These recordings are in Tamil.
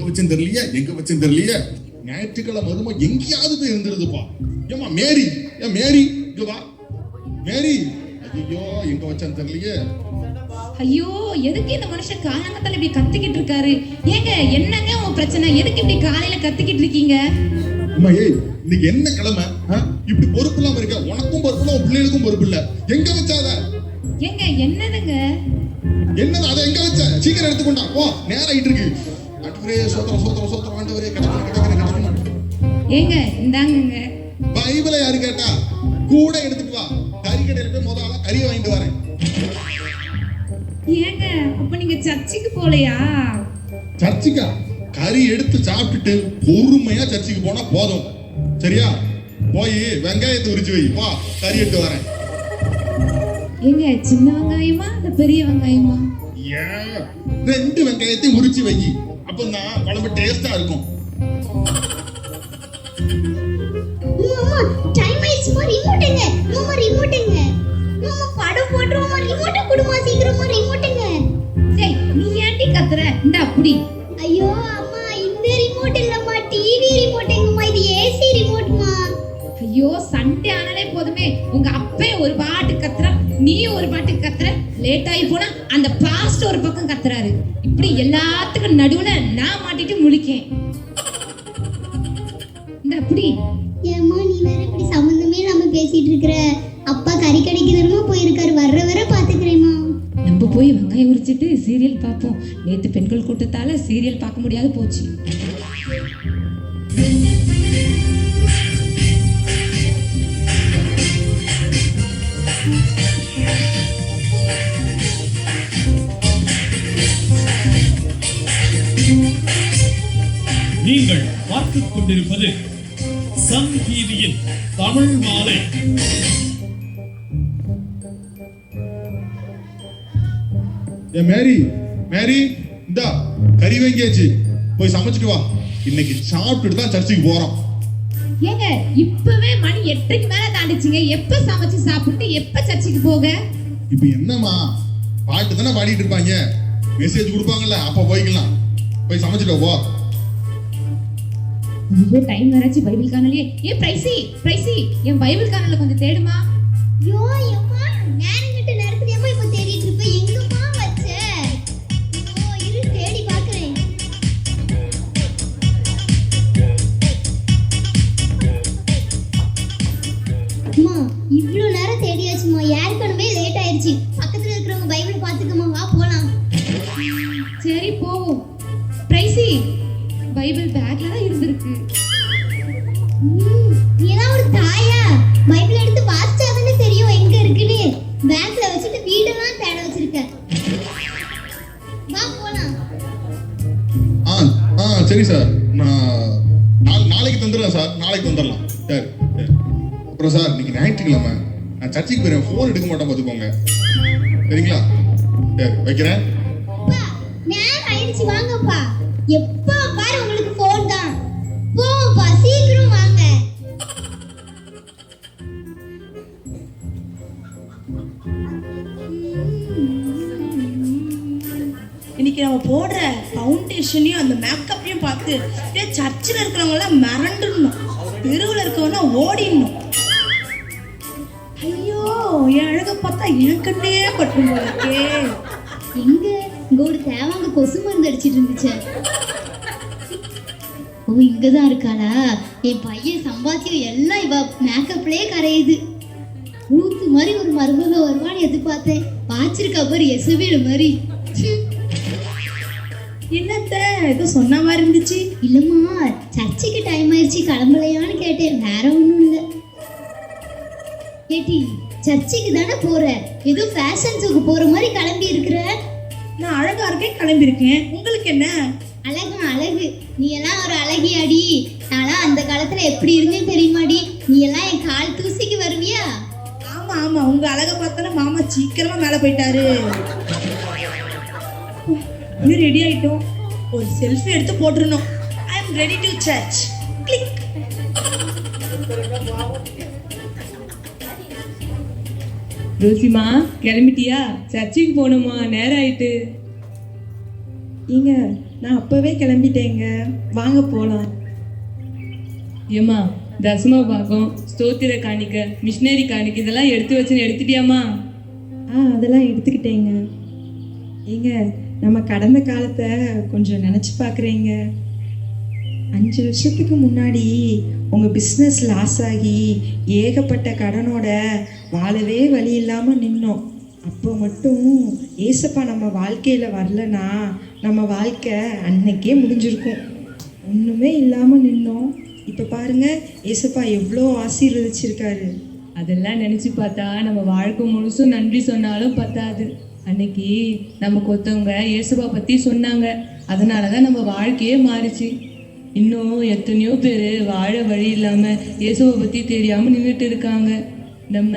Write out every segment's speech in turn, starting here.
வச்சேன்னு தெரியலையே. ஞாயிற்றுக்கிழமை அதுமா எங்கேயாவது இருந்துருதுப்பா. ஏமா மேரி, ஏன் மேரி இங்க வா. மேரி, ஐயோ எங்க வச்சேன்னு தெரியலையே. ஐயோ, எதுக்கு இந்த மனுஷன் காலங்கத்தால இப்படி கத்திக்கிட்டு இருக்காரு? ஏங்க, என்னங்க உங்க பிரச்சனை? எதுக்கு இப்படி காலையில கத்திக்கிட்டு இருக்கீங்க? அம்மா ஏய், இன்னைக்கு என்ன கிழமை? இப்படி பொறுப்பு இல்லாம இருக்க. உனக்கும் பொறுப்பு இல்ல, உன் பிள்ளைகளுக்கும் பொறுப்பு இல்ல. எங்க வச்சாத? ஏங்க, என்னதுங்க? என்னது? அதை எங்க வச்ச? சீக்கிரம் எடுத்துக்கொண்டா போ, நேரம் ஆயிட்டு இருக்கு. ஆண்டவரே சோத்திரம் ஆண்டவரே, கடவுளே. ஏங்க, இந்தாங்க. பைபிளை யாரு கேட்டா? கூட எடுத்துட்டு வா. கறி கடையில போய் முதல்ல கறியை வாங்கிட்டு வரேன். ஏங்க, அப்ப நீங்க சர்ச்சுக்கு போலையா? சர்ச்சுக்கா? கறி எடுத்து சாப்பிட்டுட்டு பொறுமையா சர்ச்சுக்கு போனா போதும். சரியா? போய் வெங்காயத்தை உரிச்சு வை. போ, கறி எடுத்து வரேன். ஏங்க, சின்ன வெங்காயமா இல்ல பெரிய வெங்காயமா? ஏன் 2 வெங்காயத்தை உரிச்சு வை. அப்பதான் குழம்பு டேஸ்டா இருக்கும். டைம் ஆயிடுச்சுமா, ரிமோட்டுங்க. மாமா ரிமோட்டுங்க. மாமா படம் போடுறோமா, ரிமோட் குடுமா சீக்கிரமா, ரிமோட்டுங்க. டேய், நீ ஏன்டி கத்துற? இந்த அப்படி. ஐயோ அம்மா, இந்த ரிமோட் இல்லம்மா, டிவி ரிமோட்டுங்கம்மா. இது ஏசி ரிமோட்மா. ஐயோ, சண்டே ஆனாலே போதுமே உங்க அப்பே ஒரு பாட்டு கத்துறா, நீ ஒரு பாட்டு கத்துற. லேட் ஆகி போனா அந்த பாஸ்ட் ஒரு பக்கம் கத்துறாரு. இப்படி எல்லாத்துக்கும் நடுவுல நான் மாட்டிட்டு முழிக்கேன். இந்த அப்படி. ஏம்மா நீ வேற இப்படி சம்பந்தமே இல்லாம பேசிட்டு இருக்கிற? அப்பா கறி கடைக்கு தரமா போயிருக்காரு, வர பாத்துக்கிறேம்மா. நம்ம போய் வெங்காயம் உரிச்சிட்டு சீரியல் பார்ப்போம். நேத்து பெண்கள் கூட்டத்தால சீரியல் பார்க்க முடியாது போச்சு. நீங்கள் பார்த்துக் கொண்டிருப்பது சன் டிவியின் தமிழ் மாலை. மேரி, இந்தா கறி வாங்கியாச்சு, போய் சமைச்சிட்டு வா. இன்னைக்கு சாப்பிட்டுட்டு தான் சர்ச்சுக்கு போறோம். ஏங்க, இப்பவே மணி 8க்கு மேல தாண்டிச்சுங்க. எப்ப சமைச்சு சாப்பிட்டு எப்ப சர்ச்சுக்கு போக? இப்ப என்னம்மா, பாட்டு தானே பாடிட்டு இருப்பாங்க, மெசேஜ் கொடுப்பாங்கல்ல, அப்ப போய்க்கலாம். போய் சமைச்சிட்டு போ. ஐயோ, டைம் வராச்சு. பைபிள் காணலையே. பிரைசி, என் பைபிள் காணல கொஞ்சம் தேடுமா. யோ அம்மா, நேரங்கிட்ட நேரத்துல ஏமா இப்ப தேடிட்டு இருப்ப? எங்கம்மா வச்ச? ஓ, இரு தேடி பார்க்கறேன். அம்மா, இவ்ளோ நேரம் தேடியாச்சுமா, ஏற்கனவே லேட் ஆயிருச்சு. பக்கத்துல இருக்கிறவங்க பைபிள் பாத்துக்கமா, வா போலாம். சரி போவோம். பிரைசி, பைபிள் பேக்ல தான் இருந்திருக்கு. நீ எல்லாம் ஒரு தாயா? பைபிள் எடுத்து வாசிச்சாதானே தெரியும் எங்க இருக்குன்னு. பேக்ல வச்சுட்டு வீடெல்லாம் தேட வச்சிருக்க. வா போலாம். சரி சார், நான் நாளைக்கு தந்துடுறேன் சார். நாளைக்கு வந்துடலாம். சரி. அப்புறம் சார், இன்னைக்கு ஞாயிற்றுக்கிழமை, நான் சர்ச்சுக்கு போயிடுறேன். ஃபோன் எடுக்க மாட்டேன் பார்த்துக்கோங்க. சரிங்களா? சரி, வைக்கிறேன். நேரம் ஆயிடுச்சு, வாங்கப்பா. எப்ப பாரு உங்களுக்கு போன் தான். போப்பா, சீக்கிரம் வாங்க. இன்னைக்கு நம்ம போடுற ஃபவுண்டேஷனையும் அந்த மேக்கப்பையும் பார்த்து சர்ச்சில் இருக்கிறவங்களாம் மிரண்டுடணும், தெருவில் இருக்கவனா ஓடிடணும். ஐயோ, என் அழகை பார்த்தா எனக்குன்னே பட்டும் போலக்கே. இங்க ஒரு தேவாங்க கொசு மருந்து அடிச்சிட்டு இருந்துச்சு. ஓ, இங்கதான் இருக்காளா? என் பையன் சம்பாத்தியம் எல்லாம் இவ மேக்கப்லயே கரையுது. ஊத்து மாதிரி ஒரு மருமக வருவான்னு எதிர்பார்த்தேன். வாச்சிருக்கா பாரு, எசபேல் மாதிரி. என்னத்த ஏதோ சொன்ன மாதிரி இருந்துச்சு. இல்லம்மா, சர்ச்சுக்கு டைம் ஆயிடுச்சு, கிளம்பலையான்னு கேட்டேன். வேற ஒண்ணும் இல்ல. கேட்டி, சர்ச்சுக்கு தானே போற? ஏதோ ஃபேஷன் ஷோக்கு போற மாதிரி கிளம்பி இருக்கிற. நான் அழகா இருக்கேன், கிளம்பியிருக்கேன். உங்களுக்கு என்ன? அழகு. நீ எல்லாம் ஒரு அழகி அடி. நான்லாம் அந்த காலத்துல எப்படி இருந்தேன் தெரியுமாடி? நீ எல்லாம் என் கால் தூசிக்கு வருவியா? ஆமா, உங்க அழகை பார்த்தாலும் மாமா சீக்கிரமா மேல போயிட்டாரு. ரெடி ஆயிட்டோம். ஒரு செல்ஃபி எடுத்து போட்டுருணும். I am ready to church. Click. ரோசிமா, கிளம்பிட்டியா? சர்ச்சுக்கு போகணுமா? நேரம் ஆயிட்டு. நீங்க நான் அப்பவே கிளம்பிட்டேங்க. வாங்க போலாம். ஏம்மா தசம பாகம், ஸ்தோத்திர காணிக்க, மிஷினரி காணிக்க இதெல்லாம் எடுத்து வச்சுன்னு எடுத்துட்டியாம்மா? அதெல்லாம் எடுத்துக்கிட்டேங்க. ஏங்க, நம்ம கடந்த காலத்தை கொஞ்சம் நினச்சி பார்க்குறேங்க. 5 வருஷத்துக்கு முன்னாடி உங்கள் பிஸ்னஸ் லாஸ் ஆகி ஏகப்பட்ட கடனோட வாழவே வழி இல்லாமல் நின்னோம். அப்போ மட்டும் ஏசப்பா நம்ம வாழ்க்கையில் வரலனா நம்ம வாழ்க்கை அன்னைக்கே முடிஞ்சிருக்கும். ஒன்றுமே இல்லாமல் நின்னோம். இப்போ பாருங்க, ஏசப்பா எவ்வளோ ஆசீர்வதிச்சிருக்காரு. அதெல்லாம் நினச்சி பார்த்தா நம்ம வாழ்க்கை முழுசும் நன்றி சொன்னாலும் பத்தாது. அன்னைக்கு நமக்கு ஒருத்தவங்க இயேசுவை பற்றி சொன்னாங்க, அதனால தான் நம்ம வாழ்க்கையே மாறிச்சு. இன்னும் எத்தனையோ பேர் வாழ வழி இல்லாமல் இயேசுவை பற்றி தெரியாமல் நின்றுட்டு இருக்காங்க. நம்ம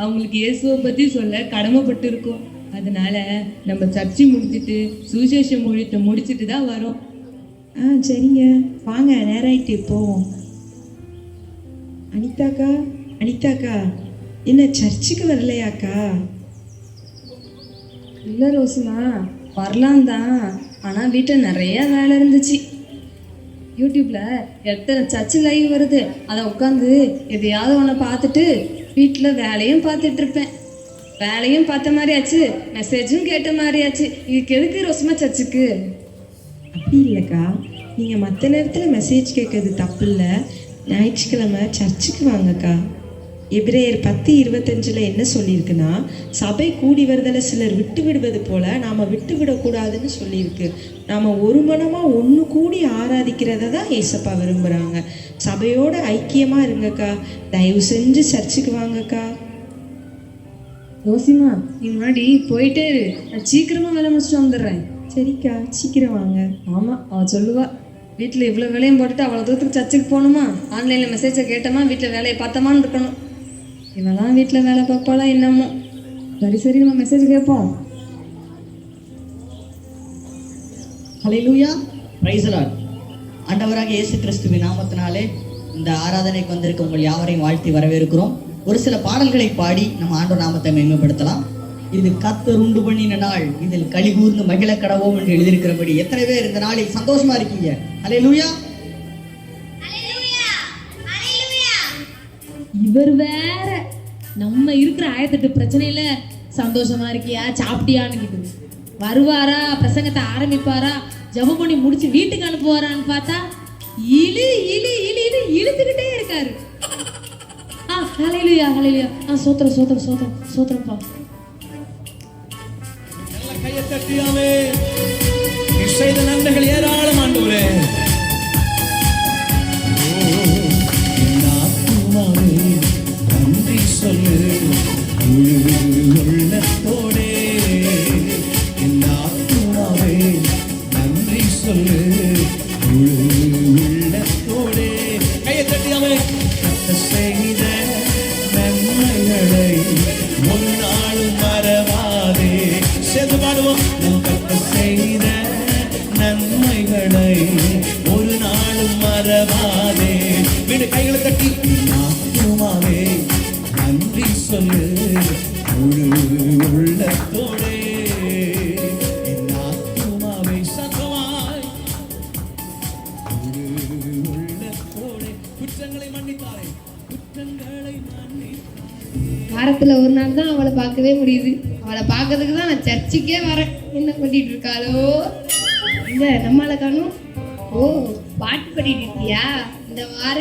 அவங்களுக்கு இயேசுவை பற்றி சொல்ல கடமைப்பட்டு இருக்கோம். அதனால நம்ம சர்ச்சை முடிச்சுட்டு சுவிசேஷ ஊழியத்தை முடிச்சுட்டு தான் வரோம். சரிங்க, வாங்க, நேரம் ஆயிட்டு போவோம். அனிதாக்கா என்ன சர்ச்சுக்கு வரலையாக்கா? இல்லை ரோசிமா, வரலாம் தான், ஆனால் வீட்டில் நிறைய வேலை இருந்துச்சு. யூடியூப்பில் எத்தனை சர்ச்சு லைவ் வருது, அதை உட்காந்து எதையாவது ஒன்று பார்த்துட்டு வீட்டில் வேலையும் பார்த்துட்டு இருப்பேன். வேலையும் பார்த்த மாதிரி ஆச்சு, மெசேஜும் கேட்ட மாதிரி ஆச்சு. இதுக்கு எதுக்கு ரோசிமா சர்ச்சுக்கு? அப்படி இல்லைக்கா, நீங்கள் மற்ற நேரத்தில் மெசேஜ் கேட்கறது தப்பு இல்லை. ஞாயிற்றுக்கிழமை சர்ச்சுக்கு வாங்கக்கா. எபிரேயர் 10:25 என்ன சொல்லியிருக்குன்னா, சபை கூடி வருதலை சிலர் விட்டு விடுவது போல நாம் விட்டு விடக்கூடாதுன்னு சொல்லியிருக்கு. நாம் ஒரு மனமாக ஒன்று கூடி ஆராதிக்கிறத தான் ஏசப்பா விரும்புகிறாங்க. சபையோட ஐக்கியமாக இருங்கக்கா. தயவு செஞ்சு சர்ச்சுக்கு வாங்கக்கா. ரோசிமா, நீ முன்னாடி போயிட்டே இரு, நான் சீக்கிரமாக வேலை முடிச்சுட்டு வந்துடுறேன். சரிக்கா, சீக்கிரம் வாங்க. ஆமாம், அவள் சொல்லுவா, வீட்டில் இவ்வளோ வேலையும் போட்டுட்டு அவ்வளோ தூரத்துக்கு சர்ச்சுக்கு போகணுமா, ஆன்லைனில் மெசேஜை கேட்டோமா, வீட்டில் வேலையை பார்த்தோமான்னு இருக்கணும். இவெல்லாம் வீட்டில் வேலை பார்ப்பாலாம் என்னமோ. சரி நம்ம மெசேஜ் கேட்போம். ஹல்லேலூயா, பிரைஸ் தி லார்ட். ஆண்டவராக இயேசு கிறிஸ்துவின் நாமத்தினாலே இந்த ஆராதனைக்கு வந்திருக்க உங்கள் யாவரையும் வாழ்த்தி வரவேற்கிறோம். ஒரு சில பாடல்களை பாடி நம்ம ஆண்டவர் நாமத்தை மேம்படுத்தலாம். இது கர்த்தர் உண்டு பண்ணின நாள், இதில் களி கூர்ந்து மகிழ கடவோம் என்று எழுதியிருக்கிறபடி எத்தனை பேர் இந்த நாளில் சந்தோஷமா இருக்கீங்க? ஹல்லேலூயா. இவர் வேற நம்ம இருக்கிற 1008 பிரச்சனையில சந்தோஷமா இருக்கியா, சாப்பிட்டியான்னு கேக்குது. வருவாரா, பிரசங்கத்தை ஆரம்பிப்பாரா, ஜெபம் பண்ணி முடிச்சு வீட்டுக்கு அனுப்புவாரான்னு பார்த்தா இழு இழு இழு இழு இழுத்துக்கிட்டே இருக்காரு. ஹல்லேலூயா ஹல்லேலூயா. சோத்திரம் சோத்திரம் சோத்திரம் சோத்திரம்ப்பா. கையை தட்டியாவே நீ செய்த நன்மைகள் ஏராளம் ஆண்டவரே. நன்றி சொல்லு முழு உள்ளத்தோடே, என் ஆத்துமாவே நன்றி சொல்லு முழு உள்ளத்தோடே. கையை தட்டியாவே. செய்த நன்மைகளை ஒரு நாளும் மறவாதே. சேர்ந்து பாடுவோம். செய்த நன்மைகளை ஒரு நாளும் மறவாதே. வீடு கைகளை தட்டி ஆத்துமாவே நன்றி சொல்லு முழு உள்ளத்தோடே, என் ஆத்துமாவை சத்தமாய் முழு உள்ளத்தோடே. குற்றங்களை மன்னித்தாரே, குற்றங்களை மன்னித்தாரே. வாரத்துல ஒரு நாள் தான் அவளை பார்க்கவே முடியுது. அவளை பார்க்கறதுக்கு தான் நான் சர்ச்சுக்கே வரேன். என்ன பண்ணிட்டு இருக்காளோ இந்த நம்மளை காணும். ஓ, பாட்டு பாடிட்டு இருக்கியா? இந்த வார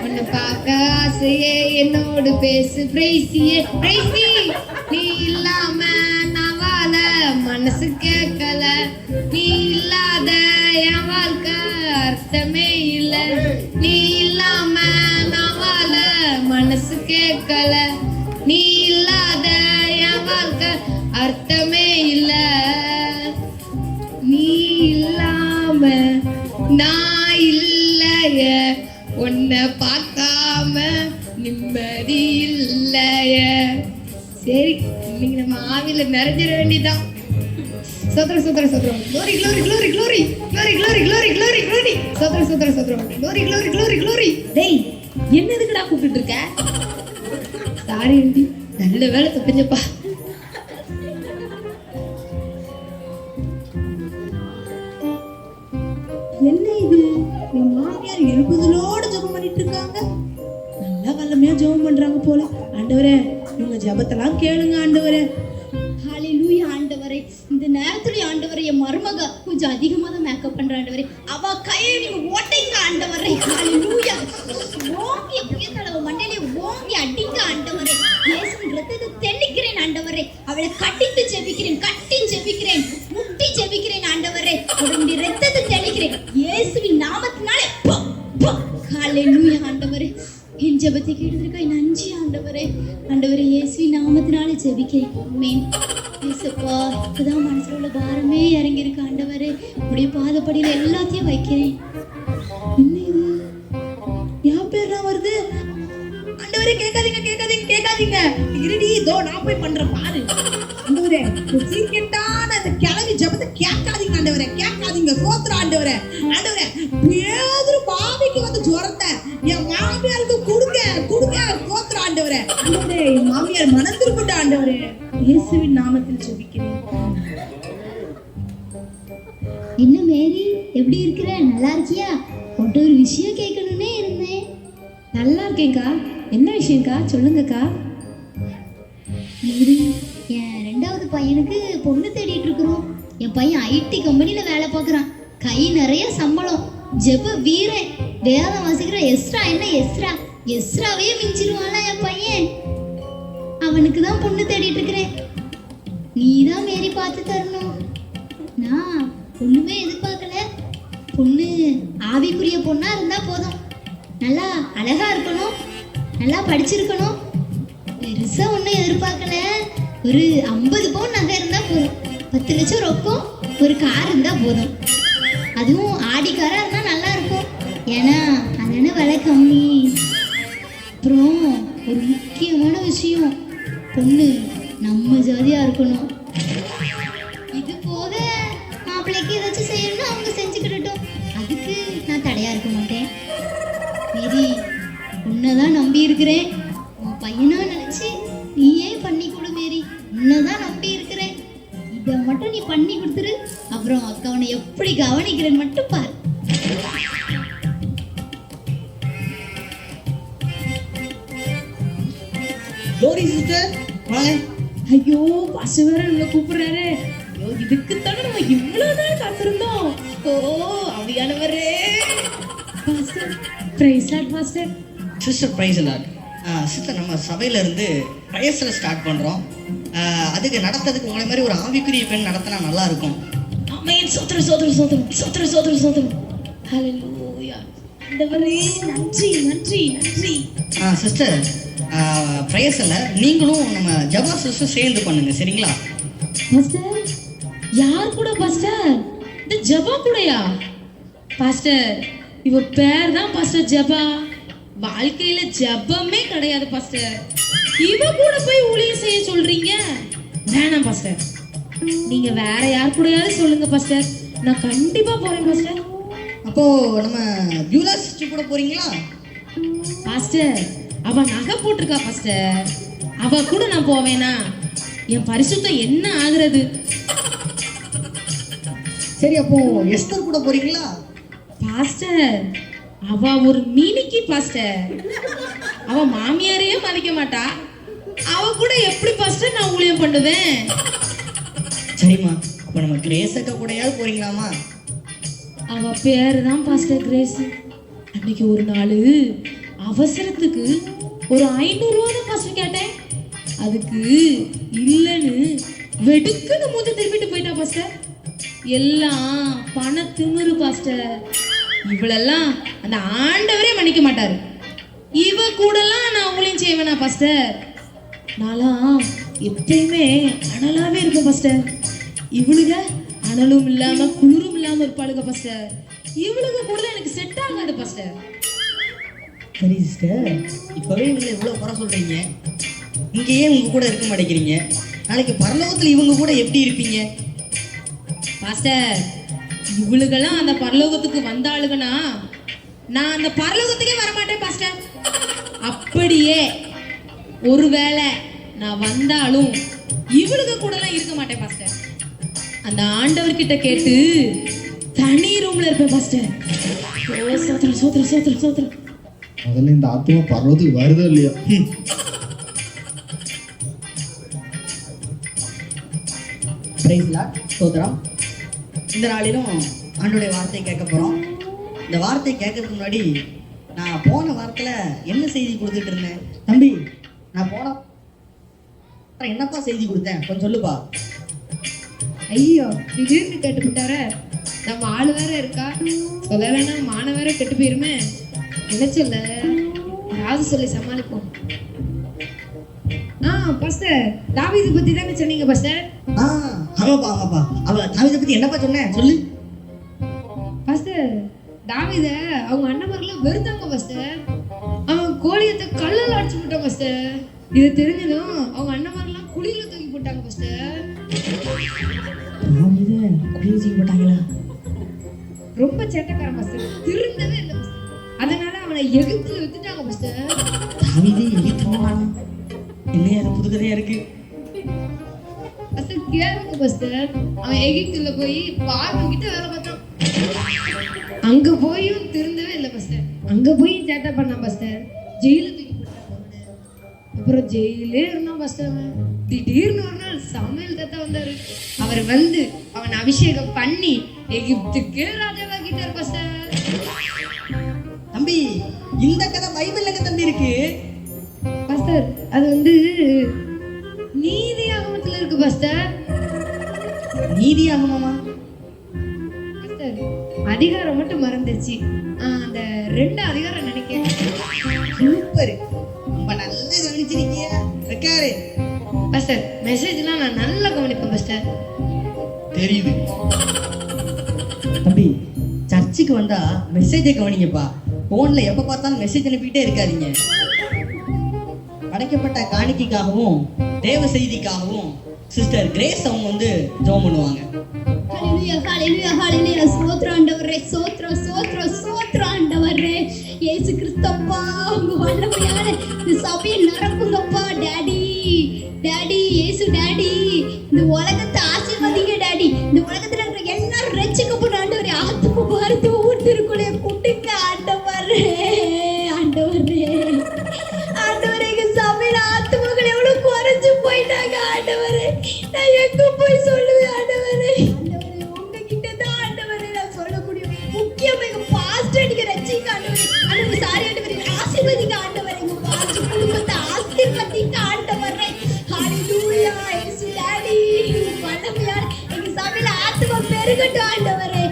உன்னை பார்க்க ஆசையே, என்னோடு பேசு பிரைசியே. பிரைசி, நீ இல்லாம நான் வாழ மனசு கேட்கல. நீ இல்லாத என் வாழ்க்கை அர்த்தமே இல்லை. நீ இல்லாம நான் வாழ மனசு கேட்கல. நீ இல்லாத என் வாழ்க்கை அர்த்தமே இல்லை. நீ இல்லாம நான் இல்லைய, உன்னை பார்க்காம நிம்மதி இல்லைய. சரி, இன்னைக்கு நம்ம ஆவில நிறைஞ்சிட வேண்டியதான். சோத்திரம் சோத்திரம் சோத்திரம். Glory glory glory glory glory glory glory glory glory. சோத்திரம் சோத்திரம் சோத்திரம். Glory glory glory glory. டேய், என்ன எதுக்குடா கூப்பிட்டு இருக்க? சாரி ஆண்டி, நல்ல வேலை தப்பிஞ்சப்பா. இது என் மாமியார் எழுபதுலோட ஜெபம் பண்ணிட்டு இருக்காங்க. நல்லா வல்லமையா ஜெபம் பண்றாங்க போல. ஆண்டவரே இவங்க ஜெபத்தெல்லாம் கேளுங்க ஆண்டவரே. ஹalleluya ஆண்டவரே. இந்த நேரத்துல ஆண்டவரே என் மருமக கொஞ்சம் அதிகமா தான் மேக்கப் பண்ற ஆண்டவரே. அவ கையை நீங்க ஓட்டைங்க ஆண்டவரே. ஹalleluya. ஓங்கி புயத்தளவு மண்டையிலே ஓங்கி அடிங்க ஆண்டவரே. இயேசுவின் ரத்தத்தை தெளிக்கிறேன் ஆண்டவரே. அவளை கட்டிட்டு ஜெபிக்கிறேன், கட்டி ஜெபிக்கிறேன், முட்டி ஜெபிக்கிறேன் ஆண்டவரே. அவளுடைய ரத்தத்தை தெளிக்கிறேன் இயேசுவின் நாமத்தினாலே. ஹalleluya ஆண்டவரே. என் ஜெபத்தை கேட்டதற்காக நன்றி ஆண்டவரே. ஆண்டவரே இயேசுவின் நாமத்தினாலே ஜெபிக்கிறேன். ஆமென். இயேசுப்பா, இப்பதான் மனசுல உள்ள பாரமே இறங்கி இருக்கு ஆண்டவரே. உடைய பாதப்படியில எல்லாத்தையும் வைக்கிறேன். என்ன இது? யார் பேர்லாம் வருது? ஆண்டவரே கேட்காதீங்க கேட்காதீங்க கேட்காதீங்க. இருடி, இதோ நான் போய் பண்றேன் பாரு. ஆண்டவரே சீக்கிரட்டான அந்த கிளவி ஜெபத்தை கேட்காதீங்க ஆண்டவரே, கேட்காதீங்க. கோத்திர ஆண்டவரே. ஆண்டவரே பேதுரு பாவிக்கு வந்து ஜுரத்தை என் மாமியாருக்கு கொடுங்க கொடுங்க. கோத்திர ஆண்டவரே. ஆண்டவரே என் மாமியார் மனம் திரும்பிட்ட ஆண்டவரே. இயேசுவின் நாமத்தில் ஜெபிக்கிறேன். என்ன மேரி, எப்படி இருக்கிற? நல்லா இருக்கியா? உன்கிட்ட ஒரு விஷயம் கேட்கணும்னே இருந்தேன். நல்லா இருக்கேன்க்கா. என்ன விஷயம்க்கா? சொல்லுங்கக்கா. மேரி, என் 2வது பையனுக்கு பொண்ணு தேடிட்டு இருக்கிறோம். என் பையன் ஐடி கம்பெனில வேலை பார்க்குறான். கை நிறைய சம்பளம். ஜெப வீரன், வேதம் வாசிக்கிற எஸ்ரா. என்ன எஸ்ரா? எஸ்ராவே மிஞ்சிருவானா என் பையன்? அவனுக்கு தான் பொண்ணு தேடிட்டு இருக்கிறேன். நீ தான் மேரி பார்த்து தரணும். நான் பொண்ணுமே எதிர்பார்க்கல. பொண்ணு ஆவிக்குரிய பொண்ணா இருந்தா போதும். நல்லா அழகா இருக்கணும், நல்லா படிச்சிருக்கணும். பெருசா ஒன்றும் எதிர்பார்க்கல. ஒரு 50 பவுன் நகை இருந்தா போதும். 10 லட்சம் ரொக்கம், ஒரு கார் இருந்தா போதும். அதுவும் ஆடி காரா இருந்தா நல்லா இருக்கும். ஏன்னா அதான விலை கம்மி. அப்புறம் ஒரு முக்கியமான விஷயம், பொண்ணு நம்ம ஜாதியா இருக்கணும். இது போக மாப்பிள்ளைக்கு ஏதாச்சும் செய்யணும்னா அவங்க செஞ்சுக்கிட்டோம். அதுக்கு நான் தடையா இருக்க மாட்டேன். மேரி, உன்னைதான் நம்பி இருக்கிறேன். உன் பையனா நினைச்சு நீயே பண்ணி கொடு மேரி. உன்னைதான் நம்பி இருக்கிறேன். இதை மட்டும் நீ பண்ணி கொடுத்துரு. அப்புறம் அக்கா அவனை எப்படி கவனிக்கிறேன்னு மட்டும் பாரு. ஜோடி சிஸ்டர் வாங்க. ஐயோ பசு வேற உள்ள கூப்பிடுறாரு. ஐயோ இதுக்குத்தானே நம்ம இவ்வளவுதான் காத்திருந்தோம். ஓ அவியானவரே. Pastor praise lord pastor. Sister praise lord. Sister நம்ம சபையில இருந்து பிரேயர்ஸில் ஸ்டார்ட் பண்றோம். அதுக்கு நடத்துறதுக்கு உங்களை மாதிரி ஒரு ஆவிக்குரிய பெண் நடத்தினா நல்லா இருக்கும். ஆமென். சோத்ரம் சோத்ரம் சோத்ரம் சோத்ரம் சோத்ரம் சோத்ரம். ஹalleluya. ஆண்டவரே நன்றி நன்றி நன்றி. சிஸ்டர் பிரேயர்ஸில் நீங்களும் நம்ம ஜபா சிஸ்டர் சேர்ந்து பண்ணுங்க, சரிங்களா? பாஸ்டர் யார் கூட பாஸ்டர்? இந்த ஜபா கூடயா? பாஸ்டர் இவ பேர் தான் பாஸ்டர் ஜபா. வாழ்க்கையில ஜபமே கிடையாது பாஸ்டர். இவ கூட போய் ஊழியம் செய்ய சொல்றீங்க? வேணாம் பாஸ்டர். நீங்க வேற யார் கூடயாவது சொல்லுங்க பாஸ்டர். நான் கண்டிப்பா போறேன் பாஸ்டர். அப்போ நம்ம பியூலா சிஸ்டர் கூட போறீங்களா? பாஸ்டர் அவ நகை போட்டிருக்கா பாஸ்டர். அவ கூட நான் போவேனா? என் பரிசுத்தம் என்ன ஆகுறது? சரி, அப்போ எஸ்தர் கூட போறீங்களா? பாஸ்டர் அவ ஒரு மினிக்கி பாஸ்டர். அவ மாமியாரையே மதிக்க மாட்டா. அவ கூட எப்படி பாஸ்டர் நான் ஊழியம் பண்ணுவேன்? சரிம்மா, அப்போ நம்ம கிரேஸ் அக்கா கூடயாவது போறீங்களாமா? அவ பேரு தான் பாஸ்டர் கிரேஸ். அன்னைக்கு ஒரு நாள் அவசரத்துக்கு ஒரு 500 ரூபா தான் பாஸ்டர் கேட்டேன். அதுக்கு இல்லைன்னு வெடுக்குன்னு மூஞ்ச திருப்பிட்டு போயிட்டா பாஸ்டர். எல்லாம் பண திமிரு பாஸ்டர். இவளெல்லாம் அந்த ஆண்டவரே மன்னிக்க மாட்டாரு. இவ கூடலாம் நான் ஊழியம் செய்வேனா பாஸ்டர்? நான்லாம் எப்பயுமே அனலாவே இருப்பேன் பாஸ்டர். இவளுக அனலும் இல்லாம குளிரும் இல்லாம இருப்பாளுங்க பாஸ்டர். இவளுக கூட எனக்கு செட் ஆகாது பாஸ்டர். சரி சிஸ்டர், இப்போவே இவங்களை இவ்வளோ குறை சொல்கிறீங்க, இங்கேயே உங்க கூட இருக்க மாட்டேங்கிறீங்க. நாளைக்கு பரலோகத்தில் இவங்க கூட எப்படி இருப்பீங்க? பாஸ்டர் இவளுகெல்லாம் அந்த பரலோகத்துக்கு வந்தாளுங்கன்னா நான் அந்த பரலோகத்துக்கே வரமாட்டேன் பாஸ்டர். அப்படியே ஒருவேளை நான் வந்தாலும் இவளுக கூடலாம் இருக்க மாட்டேன் பாஸ்டர். அந்த ஆண்டவர்கிட்ட கேட்டு தனி ரூம்ல இருப்பேன் பாஸ்டர். சோத்திரம் சோத்திரம் சோத்திரம் சோத்திரம். முதல்ல இந்த ஆத்மா பர்வத்துக்கு வருதோ இல்லையா? பிரைஸ் லார்ட், ஸ்தோத்திரம். இந்த நாளிலும் ஆண்டோடைய வார்த்தையை கேட்க போகிறோம். இந்த வார்த்தையை கேட்கறதுக்கு முன்னாடி நான் போன வாரத்தில் என்ன செய்தி கொடுத்துட்டு இருந்தேன் தம்பி? நான் போன வாரம் என்னப்பா செய்தி கொடுத்தேன் கொஞ்சம் சொல்லுப்பா. ஐயோ திடீர்னு கேட்டுக்கிட்டார, நம்ம ஆளு வேற இருக்கா, சொல்லலைன்னா மான வேற கெட்டு போயிருமே. என்ன சொல்ல, ஏதாவது சொல்லி சமாளிப்போம். பாஸ்டர் தாவீது பத்தி தானே சொன்னீங்க பாஸ்டர்? ஆமாப்பா ஆமாப்பா. தாவீதை பத்தி என்னப்பா சொன்னேன் சொல்லு. பாஸ்டர் தாவீத அவங்க அண்ணன்மாரெல்லாம் வெறுத்தாங்க பாஸ்டர். அவன் கோழியத்தை கல்லால் அடிச்சு போட்டான் பாஸ்டர். இது தெரிஞ்சதும் அவங்க அண்ணன்மாரெல்லாம் குழியில தூக்கி போட்டாங்க பாஸ்டர். தாவீதை குழியில தூக்கி போட்டாங்களா? ரொம்ப சேட்டைக்காரன் பாஸ்டர், திருந்தவே இல்லை பாஸ்டர். அதனால அவனை எகிப்துல வித்துட்டாங்க பாஸ்டர். தாவீதை எகிப்து போனானா? இல்லையா, அது புது கதையா இருக்கு. பாஸ்டர் கேளுங்க பாஸ்டர், அவன் எகிப்துல போய் பார்வன்கிட்ட வேலை பார்த்தான். அங்க போயும் திருந்தவே இல்லை பாஸ்டர். அங்க போய் சேட்டை பண்ணான் பாஸ்டர். ஜெயில தூக்கி போட்டாங்க அவனை. அப்புறம் ஜெயிலே இருந்தான் பாஸ்டர். அவன் திடீர்னு ஒரு நாள் சமையல் தாத்தா வந்தாரு. அவர் வந்து அவன் அபிஷேகம் பண்ணி எகிப்துக்கு ராஜாவாக்கிட்டார் பாஸ்டர். தம்பி இந்த கதை பைபிள்ல தம்பி இருக்கு பாஸ்டர். அது வந்து நீதியாகமத்துல இருக்கு பாஸ்டர். நீதியாகமமா? பாஸ்டர் அதிகாரம் மட்டும் மறந்துச்சு. அந்த 2 அதிகாரம் நினைக்கிறேன். சூப்பர், ரொம்ப நல்லா கவனிச்சிருக்கியா. ரெக்காரு பாஸ்டர் மெசேஜ்லாம் நான் நல்லா கவனிப்பேன் பாஸ்டர். தெரியுது தம்பி. சர்ச்சுக்கு வந்தா மெசேஜை கவனிங்கப்பா. போன்ல எப்ப பார்த்தாலும் மெசேஜ் அனுப்பிட்டே இருக்காதீங்க. படைக்கப்பட்ட காணிக்கைக்காகவும் தேவ செய்திக்காகவும் சிஸ்டர் கிரேஸ் அவங்க வந்து ஜெபம் பண்ணுவாங்க. ஹalleluya ஹalleluya ஹalleluya. ஸ்தோத்திரம் ஆண்டவரே, ஸ்தோத்திரம் ஸ்தோத்திரம் ஸ்தோத்திரம் ஆண்டவரே. இயேசு கிறிஸ்தப்பா உங்க வல்லமையால இந்த சபையை நிரப்புங்கப்பா. டாடி டாடி இயேசு டாடி, இந்த உலகத்தை ஆசீர்வதிங்க டாடி. இந்த உலகத்துல இருக்கிற எல்லாரும் ரட்சிக்கப்படும் ஆண்டவரே. ஆத்தும பாரத்தை ஊர்த்திருக்குள்ளே கூட்டுங்க ஆண்டவரே. ஆண்டவரே ஆண்டவரே, எங்க சபையில ஆத்துமகள் எவ்வளவு குறைஞ்சு போயிட்டாங்க ஆண்டவரே. நான் எங்க போய் சொல்லுவேன் ஆண்டவரே? ஆண்டவரே உங்ககிட்ட தான் ஆண்டவரே நான் சொல்லக்கூடிய முக்கியம் எங்க பாஸ்டர் நீங்க ரட்சிங்க ஆண்டவரே. ஆண்டவரே சாரி ஆண்டவரே, ஆசீர்வதிங்க ஆண்டவரே. எங்க பாஸ்டர் குடும்பத்தை ஆசீர்வதிங்க ஆண்டவரே. ஹalleluya இயேசு டாடி, வல்லமையால எங்க சபையில ஆத்தும பெருகட்டும் ஆண்டவரே.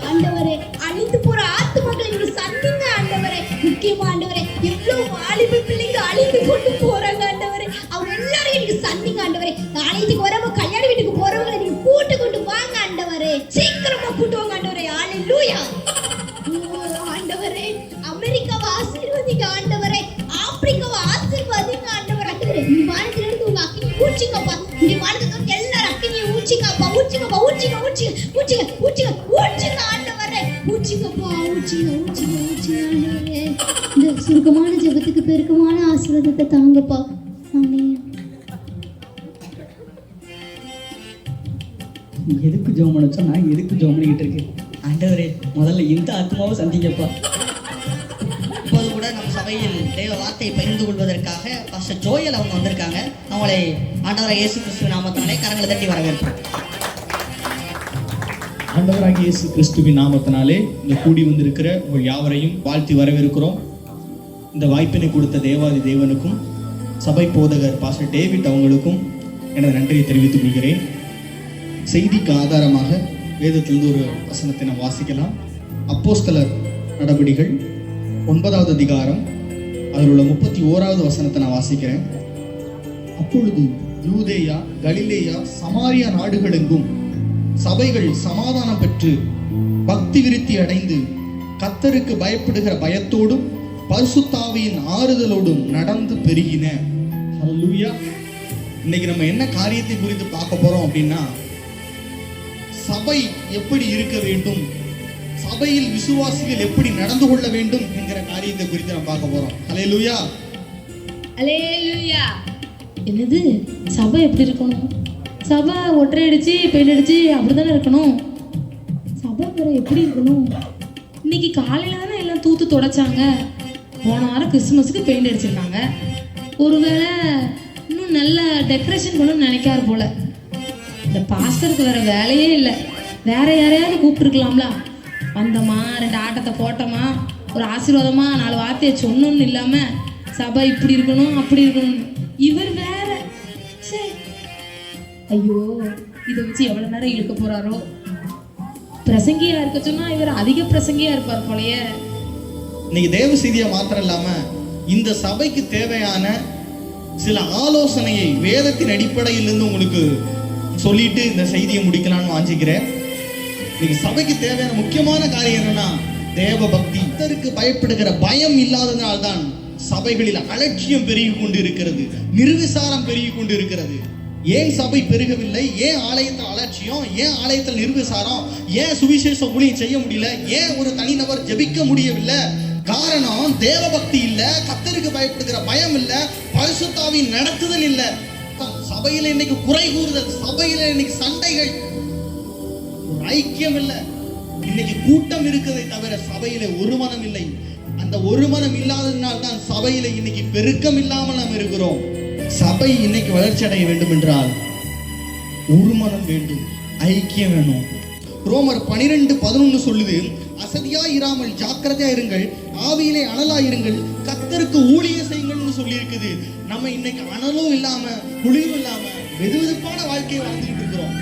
ஆண்டவரே அழிந்து போற ஆத்துமக்களை நீங்க சந்திங்க ஆண்டவரே. முக்கியமா ஆண்டவரே எவ்வளவு வாலிப பிள்ளைங்க அழிந்து கொண்டு போறாங்க ஆண்டவரே. அவங்க எல்லாரும் நீங்க சந்திங்க ஆண்டவரே. காலேஜுக்கு வரவங்க கல்யாண வீட்டுக்கு போறவங்களை நீங்க கூட்டு கொண்டு வாங்க ஆண்டவரே. சீக்கிரமா கூட்டு வாங்க ஆண்டவரே. ஹalleluya. ஆண்டவரே அமெரிக்காவை ஆசீர்வதிங்க ஆண்டவரே. ஆப்பிரிக்காவை ஆசீர்வதிங்க ஆண்டவரே. இந்த வானத்துல இருந்து உங்க அக்கினி ஊற்றிங்கப்பா. இந்த வானத்துல இருந்து எல்லாரும் அக்கினியை ஊற்றிங்கப்பா. ஊற்றிங்கப்பா ஊற்றிங்க ஊற்றிங்க ஊற்றிங்க ஊற்றிங்க ஊற்றிங்க ஆண்டவரே. ஊற்றிங்கப்பா ஊற்றிங்க ஊற்றிங்க ஊற்றிங்க ஆண்டவரே. இந்த சுருக்கமான ஜெபத்துக்கு பெருக்கமான ஆசீர்வாதத்தை தாங்கப்பா. ஆமென். எதுக்கு ஜெபம் பண்ண சொன்னா எதுக்கு ஜெபம் பண்ணிக்கிட்டு இருக்கு? ஆண்டவரே முதல்ல இந்த ஆத்மாவை சந்திங்கப்பா. இப்போது கூட நம்ம சபையில் தேவ வார்த்தையை பகிர்ந்து கொள்வதற்காக பாஸ்டர் ஜோயல் அவங்க வந்திருக்காங்க. அவங்களை ஆண்டவராக இயேசு கிறிஸ்துவின் நாமத்தினாலே கரங்களை தட்டி வரவேற்போம். ஆண்டவராகிய இயேசு கிறிஸ்துவின் நாமத்தினாலே இந்த கூடி வந்திருக்கிற உங்கள் யாவரையும் வாழ்த்தி வரவேற்கிறோம். இந்த வாய்ப்பினை கொடுத்த தேவாதி தேவனுக்கும் சபை போதகர் பாஸ்டர் டேவிட் அவங்களுக்கும் எனது நன்றியை தெரிவித்துக் கொள்கிறேன். செய்திக்கு ஆதாரமாக வேதத்திலிருந்து ஒரு வசனத்தை நாம் வாசிக்கலாம். அப்போஸ்தலர் நடபடிகள் 9வது அதிகாரம் அதில் உள்ள 31வது வசனத்தை நான் வாசிக்கிறேன். அப்பொழுது யூதேயா, கலிலேயா, சமாரியா நாடுகளெங்கும் சபைகள் சமாதானம் பெற்று பக்தி விருத்தி அடைந்து கர்த்தருக்கு பயப்படுகிற பயத்தோடும் பரிசுத்தாவியின் ஆறுதலோடும் நடந்து பெருகின. ஹல்லேலூயா. இன்னைக்கு நம்ம என்ன காரியத்தை குறித்து பார்க்க போறோம் அப்படின்னா, சபை எப்படி இருக்க வேண்டும், சபையில் விசுவாசிகள் எப்படி நடந்து கொள்ள வேண்டும் என்கிற காரியத்தை குறித்து நம்ம பார்க்க போறோம். ஹல்லேலூயா ஹல்லேலூயா. என்னது சபை எப்படி இருக்கணும்? சபை ஒற்றை அடிச்சு பெயில் அடிச்சு அப்படிதானே இருக்கணும். சபை வேற எப்படி இருக்கணும்? இன்னைக்கு காலையில தானே எல்லாம் தூத்து தொடச்சாங்க. போன வாரம் கிறிஸ்துமஸுக்கு பெயிண்ட் அடிச்சிருக்காங்க. ஒருவேளை இன்னும் நல்ல டெக்கரேஷன் பண்ணணும்னு நினைக்காரு போல. இந்த பாஸ்டருக்கு வேற வேலையே இல்லை. வேற யாரையாவது கூப்பிட்டுருக்கலாம்ல. வந்தோமா, 2 ஆட்டத்தை போட்டோமா, ஒரு ஆசீர்வாதமா 4 வார்த்தையை சொன்னோன்னு இல்லாம சபை இப்படி இருக்கணும் அப்படி இருக்கணும். இவர் வேற. சே, ஐயோ, இதை வச்சு எவ்வளவு நேரம் இழுக்க போறாரோ. பிரசங்கியா இருக்க சொன்னா இவர் அதிக பிரசங்கியா இருப்பார் போலயே. இன்னைக்கு தேவ செய்தியா மாத்திரம் இல்லாம இந்த சபைக்கு தேவையான சில ஆலோசனையை வேதத்தின் அடிப்படையில் இருந்து உங்களுக்கு சொல்லிட்டு இந்த செய்தியை முடிக்கலாம்னு வாஞ்சிக்கிறேன். இன்னைக்கு சபைக்கு தேவையான முக்கியமான காரியம் என்னன்னா தேவ பக்தி. கர்த்தருக்கு பயப்படுகிற பயம் இல்லாததினால்தான் சபைகளில் அலட்சியம் பெருகி கொண்டு இருக்கிறது, நிர்விசாரம் பெருகி கொண்டு இருக்கிறது. ஏன் சபை பெருகவில்லை? ஏன் ஆலயத்தில் அலட்சியம்? ஏன் ஆலயத்தில் நிர்விசாரம்? ஏன் சுவிசேஷ ஊழியம் செய்ய முடியல? ஏன் ஒரு தனிநபர் ஜெபிக்க முடியவில்லை? காரணம் தேவ பக்தி இல்ல, கர்த்தருக்கு பயப்படுகிற பயம் இல்ல, பரிசுத்தாவின் நடத்துதல் இல்ல. சபையில இன்னைக்கு குறை கூறுதல், சபையில இன்னைக்கு சண்டைகள், ஒரு ஐக்கியம் இல்ல. இன்னைக்கு கூட்டம் இருக்கிறதை தவிர சபையில ஒரு மனம் இல்லை. அந்த ஒரு மனம் இல்லாததினால் தான் சபையில இன்னைக்கு பெருக்கம் இல்லாமல் நாம் இருக்கிறோம். சபை இன்னைக்கு வளர்ச்சி அடைய வேண்டும் என்றால் ஒரு மனம் வேண்டும், ஐக்கியம் வேணும். ரோமர் 12:11 சொல்லுது, அசதியா இராமல் ஜாக்கிரதையா இருங்கள், ஆவியிலே அனலா இருங்கள், கர்த்தருக்கு ஊழியம் செய்யுங்கள்னு சொல்லி இருக்குது. நம்ம இன்னைக்கு அனலும் இல்லாம குளிரும் இல்லாம வெதுவெதுப்பான வாழ்க்கையை வாழ்ந்துகிட்டு இருக்கிறோம்.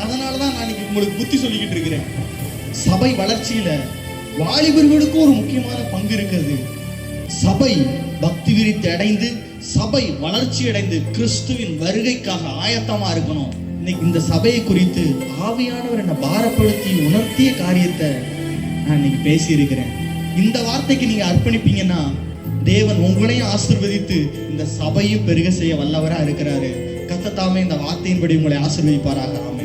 அதனாலதான் நான் இன்னைக்கு உங்களுக்கு புத்தி சொல்லிக்கிட்டு இருக்கிறேன். சபை வளர்ச்சியில வாலிபர்களுக்கும் ஒரு முக்கியமான பங்கு இருக்கிறது. சபை பக்தி விருத்தி அடைந்து, சபை வளர்ச்சி அடைந்து கிறிஸ்துவின் வருகைக்காக ஆயத்தமா இருக்கணும். இன்னைக்கு இந்த சபையை குறித்து ஆவியானவர் என்னை பாரப்படுத்தி உணர்த்திய காரியத்தை நான் இன்னைக்கு பேசியிருக்கிறேன். இந்த வார்த்தைக்கு நீங்க அர்ப்பணிப்பீங்கன்னா தேவன் உங்களையும் ஆசீர்வதித்து இந்த சபையும் பெருக செய்ய வல்லவரா இருக்கிறாரு. கர்த்தர் தாமே இந்த வார்த்தையின்படி உங்களை ஆசீர்வதிப்பாராக. ஆமென்.